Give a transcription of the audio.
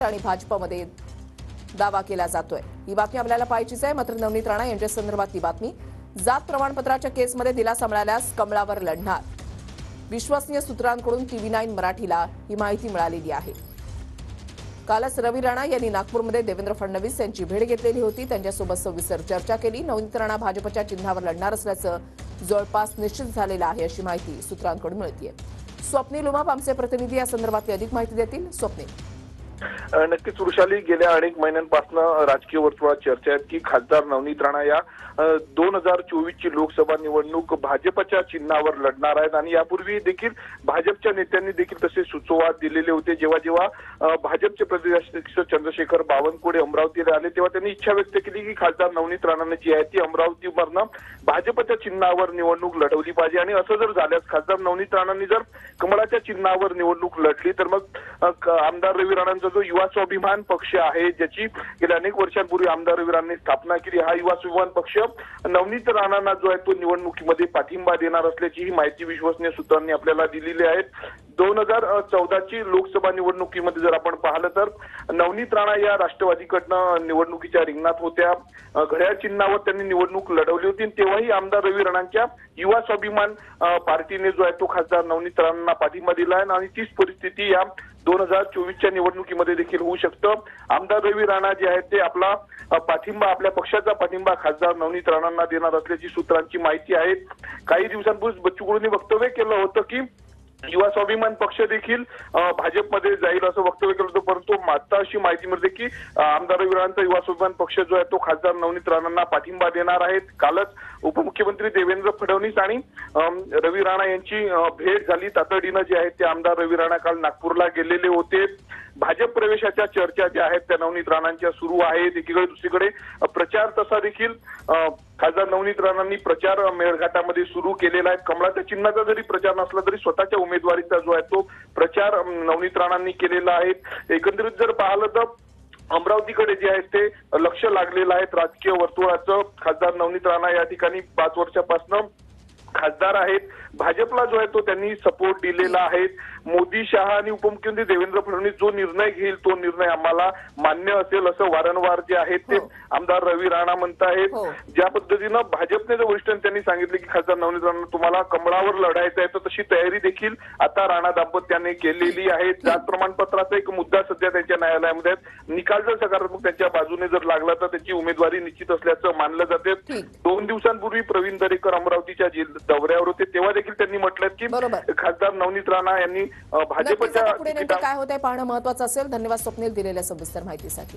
आणि भाजपमध्ये दावा केला जातोय। ही बातमी आपल्याला पाहायचीच आहे। मात्र नवनीत राणा यांच्या संदर्भात ही बातमी जात प्रमाणपत्राच्या केसमध्ये दिलासा मिळाल्यास कमळावर लढणार। विश्वसनीय सूत्रांकडून TV9 मराठीला ही माहिती मिळालेली आहे। कालच रवी राणा यांनी नागपूरमध्ये देवेंद्र फडणवीस यांची भेट घेतलेली होती। त्यांच्यासोबत सविस्तर चर्चा केली। नवनीत राणा भाजपच्या चिन्हावर लढणार असल्याचं जवळपास निश्चित झालेलं आहे अशी माहिती सूत्रांकडून मिळतेय। स्वप्नील उमाप आमचे प्रतिनिधी या संदर्भातली अधिक माहिती देतील। स्वप्नील, नक्कीच वृषाली, गेल्या अनेक महिन्यांपासून राजकीय वर्तुळात चर्चा आहे की खासदार नवनीत राणा या 2024 ची लोकसभा निवडणूक भाजपच्या चिन्हावर लढणार आहेत आणि यापूर्वी देखील भाजपच्या नेत्यांनी देखील तसे सुचोवाद दिलेले होते। जेव्हा जेव्हा भाजपचे प्रदेशाध्यक्ष चंद्रशेखर बावनकुळे अमरावतीला आले तेव्हा त्यांनी इच्छा व्यक्त केली की खासदार नवनीत राणा जी आहे ती अमरावतीवरनं भाजपच्या चिन्हावर निवडणूक लढवली पाहिजे आणि असं जर झाल्यास खासदार नवनीत राणांनी जर कमळाच्या चिन्हावर निवडणूक लढली तर मग आमदार रवी राणांचा जो युवा स्वाभिमान पक्ष आहे, ज्याची गेल्या अनेक वर्षांपूर्वी आमदार रवी राणांनी स्थापना केली, हा युवा स्वाभिमान पक्ष नवनीत राणांना जो आहे तो निवडणुकीमध्ये पाठिंबा देणार असल्याची ही माहिती विश्वसनीय सूत्रांनी आपल्याला दिलेली आहे। 2014 ची लोकसभा निवडणुकीमध्ये जर आपण पाहिलं तर नवनीत राणा या राष्ट्रवादीकडनं निवडणुकीच्या रिंगणात होत्या। घड्याळ चिन्हावर त्यांनी निवडणूक लढवली होती। तेव्हाही आमदार रवी राणांच्या युवा स्वाभिमान पार्टीने जो आहे तो खासदार नवनीत राणांना पाठिंबा दिला आहे आणि तीच परिस्थिती या 2024 च्या निवडणुकीमध्ये देखील होऊ शकतं। आमदार रवी राणा जे आहेत ते आपला पाठिंबा, आपल्या पक्षाचा पाठिंबा खासदार नवनीत राणांना देणार असल्याची सूत्रांची माहिती आहे। काही दिवसांपूर्वी बच्चू कडूंनी वक्तव्य केलं होतं की युवा स्वाभिमान पक्ष देखील भाजपमध्ये जाईल असं वक्तव्य केलं होतं, परंतु आता अशी माहिती मिळते की आमदार रवी राणांचा युवा स्वाभिमान पक्ष जो आहे तो खासदार नवनीत राणांना पाठिंबा देणार आहे। कालच उपमुख्यमंत्री देवेंद्र फडणवीस आणि रवी राणा यांची भेट झाली। तातडीनं जे आहे ते आमदार रवी राणा काल नागपूरला गेलेले होते। भाजप प्रवेशाच्या चर्चा ज्या आहेत त्या नवनीत राणांच्या सुरू आहेत। एकीकडे दुसरीकडे प्रचार तसा देखील खासदार नवनीत राणांनी प्रचार मेळघाटामध्ये सुरू केलेला आहे। कमळाच्या चिन्हाचा जरी प्रचार नसला तरी स्वतःच्या उमेदवारीचा जो आहे तो प्रचार नवनीत राणांनी केलेला आहे। एकंदरीत जर पाहिलं तर अमरावतीकडे जे आहे ते लक्ष लागलेलं आहे राजकीय वर्तुळाचं। खासदार नवनीत राणा या ठिकाणी 5 वर्षापासून खासदार आहेत। भाजपला जो आहे तो त्यांनी सपोर्ट दिलेला आहे। मोदी, शहा आणि उपमुख्यमंत्री देवेंद्र फडणवीस जो निर्णय घेईल तो निर्णय आम्हाला मान्य असेल असं वारंवार जे आहेत ते आमदार रवी राणा म्हणतायत। ज्या पद्धतीनं भाजपने जो वरिष्ठांनी त्यांनी सांगितलं की खासदार नवनीत राणा तुम्हाला कमळावर लढायचं आहे, तर तशी तयारी देखील आता राणा दाम्पत्याने केलेली आहे। जात प्रमाणपत्राचा एक मुद्दा सध्या त्यांच्या न्यायालयामध्ये आहे। निकाल जर सकारात्मक त्यांच्या बाजूने जर लागला तर त्याची उमेदवारी निश्चित असल्याचं मानलं जाते। 2 दिवसांपूर्वी प्रवीण दरेकर अमरावतीच्या दौऱ्यावर होते तेव्हा देखील त्यांनी म्हटलं की खासदार नवनीत राणा यांनी भाजपच्या पुढे नेमकं काय होतंय पाहणं महत्त्वाचं असेल। धन्यवाद स्वप्नील दिलेल्या सविस्तर माहितीसाठी।